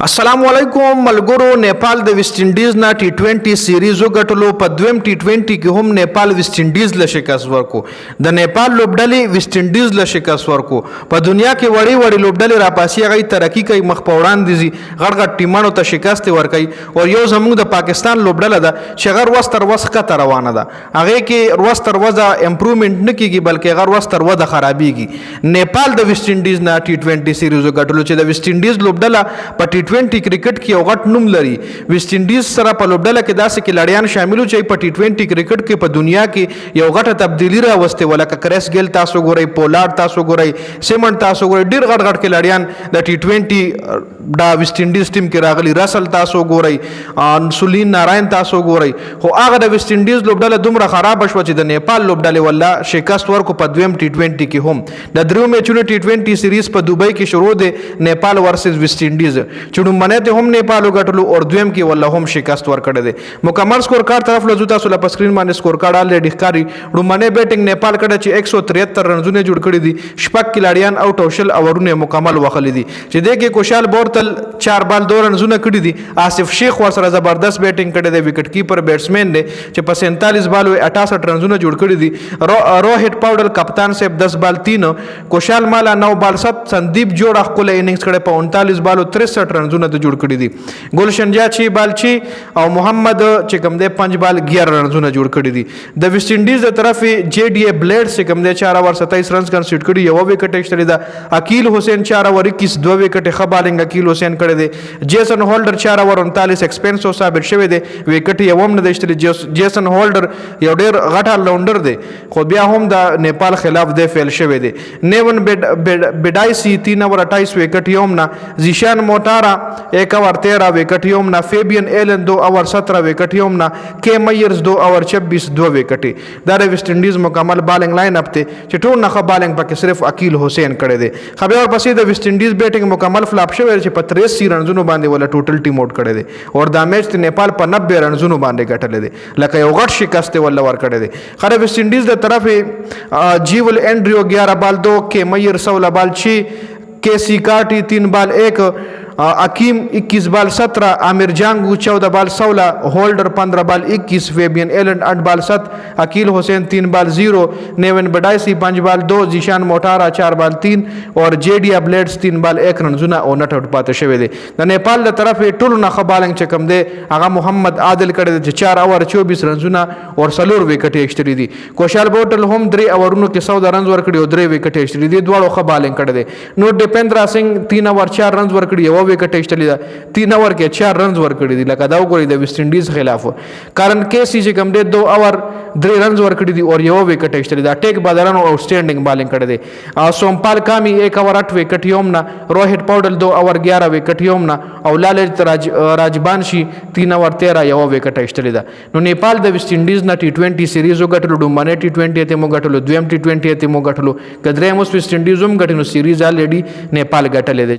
السلام علیکم ملګرو. نیپال د ویسټ انډیز نه ټي 20 سیریز وګټلو. په دویم ټي 20 کې هم نیپال ویسټ انډیز له شکست ورکو. د نیپال لوبډلې ویسټ انډیز له شکست ورکو. په دنیا کې وړي وړي لوبډلې راپاسي هغه ترقی کوي، مخ په وړاندې ځي، غړ غړ ټیمانو ته شکست ورکوي. او یو زموږ د پاکستان لوبډله ده چې غر وستر وسخه روانه ده، هغه کې وستر وځه امپروومنت نه کیږي بلکې غر وستر وځه خرابېږي. نیپال د ویسټ انډیز نه ټي 20 سیریز وګټلو چې د ویسټ انډیز لوبډله په ټي 20 کرکټ کې یو غټ نوم لري. ویسټ انډیز سره په لوبډله کې داسې کلاړیان شامل چې په ټي 20 کرکټ کې په دنیا کې یو غټه تبدیلی راوستې ولکه کریس ګیل تاسو ګورئ، پولارد تاسو ګورئ، سیمن تاسو ګورئ، ډیر غټ غټ کلاړیان د ټي 20 دا ویسټ انډیز ټیم کې راغلي. رسل تاسو ګورئ، سولین ناراین تاسو ګورئ. خو هغه د ویسټ انډیز لوبډله دومره خراب شوه چې د نیپال لوبډلې والله شکست ورکو په دویم ټي 20 کې. هم د دریو میچونو ټي 20 سیریز په دوبۍ کې شروع دی، نیپال ورسز ویسټ انډیز چې ډومبنۍ ته هم نیپال وګټلو او دویم کې والله هم شکست ورکړی دی. مکمل سکور کارت طرف له تاسو له سکرین باندې سکور کارت الریډي ښکاري. ډومبنۍ بیټینګ نیپال کړه چې 173 رنزونه جوړ کړي دي، شپږ کلاړیان اوټ او شل اورونه مکمل وخلي دي چې دغه کوشال بورتل 4 بال 2 رنزونه کړي دي. آصف شیخ ورسره زبردست بیټینګ کړي دی، وکټ کیپر بیټسمن دی چې په 47 بالو 68 رنزونه جوړ کړي دي. روهت پاوډل کپتان صاحب 10 بال 3، کوشال مالا 9 بال 7، سندیپ جوړه خپل اننګز کړي په 39 بالو 63 رنزونه جوړ کړي دي. گلشن جا 6 بال 6 او محمد چې کوم دی 5 بال 11 رنزونه جوړ کړي دي. د ویسټ انډیز د طرف جی ډی ای بلیډ چې کوم دی 4 اوور 27 رنز کنسیډ کړي، یو وکټ ایکسټری ده. عقیل حسین 4 اوور 21 2 وکټ ښه بالینګ عقیل حسین کړي دي. جیسن هولډر 4 اوور 39 ایکسپنسو ثابت شوی دی، وکټ یې هم نه ایکسټری. جیسن هولډر یو ډیر غټه لونډر دی خو بیا هم د نیپال خلاف دی فیل شوی دی. نیون بیډایسی 3 اوور 28 وکټ یې هم نه. زیشان موټارا 1 اوور 13 وکټ یې هم نه. فیبین ایلن 2 اوور 17 وکټ یې هم نه. کے میرز 2 اوور 26 2 وکټ. دا د ویسټ انډیز مکمل بالینګ لاین اپ ته چې ټول نه ښه بالینګ پکې صرف عقیل حسین کړی دی. خبر ورپسې د ویسټ انډیز بیټینګ مکمل فلاپ شوی چې په 83 رنزونو باندې ولا ټوټل ټیم آوټ کړی دی او دا میچ ته نیپال په 90 رنزونو باندې ګټلی دی، لکه یو غټ شکست ولا ور کړی دی. خره ویسټ انډیز د طرف جیول اینډریو 11 بال 2، کے میئر 16 بال 6، کے سی کاٹی 3 بال 1، حکیم 21 بال 17، عامر جانگو 14 بال 16، ہولڈر 15 بال 21، فیبین ایلن 8 بال 7، عقیل حسین 3 بال 0، نیون بڈائسی 5 بال 2، زیشان موټارا 4 بال 3 اور جے ڈی بلیډز 3 بال 1 رنزونه او نټ آوټ پاتې شوی دی. د نیپال له طرف ټولو نه ښه بالینګ چې کوم دی هغه محمد عادل کړی دی چې 4 اوور 24 رنزونه او 4 وکټ ایکسټری دي. کوشال بوټل هم 3 اورونو کې 100 رنز ورکړي او 3 وکټ ایکسټری دي، دواړو ښه بالینګ کړی دی. نو دیپندرا سنگھ 3 اوور 4 رنز ورکړي، یو وکټ ایکسټری ده. 3 اوور کې 4 رنز ورکړي دي، لکه دا وګورئ د ویسټ انډیز خلاف. کارن کیسی چې کوم دی 2 اوور 3 رنز ورکړي دي او یو وکټ ایکسټری ده. ټیک بادرانو آوټسټینډینګ بالینګ کړی دی. سومپال کامی 1 اوور 8 وکټ یوم نه. روهت پاوډل 2 اوور 11 وکټ یوم نه او لالچ راجبانشي 3 اوور 13 یو وکټ ایکسټری ده. نو نیپال د ویسټ انډیز نه ټي 20 سیریز وګټلو، ډومبنۍ ټي 20 ته مو ګټلو، دویم ټي 20 ته مو ګټلو، کدرې مو ویسټ انډیز هم ګټنو سیریز الریډي نیپال ګټلې ده.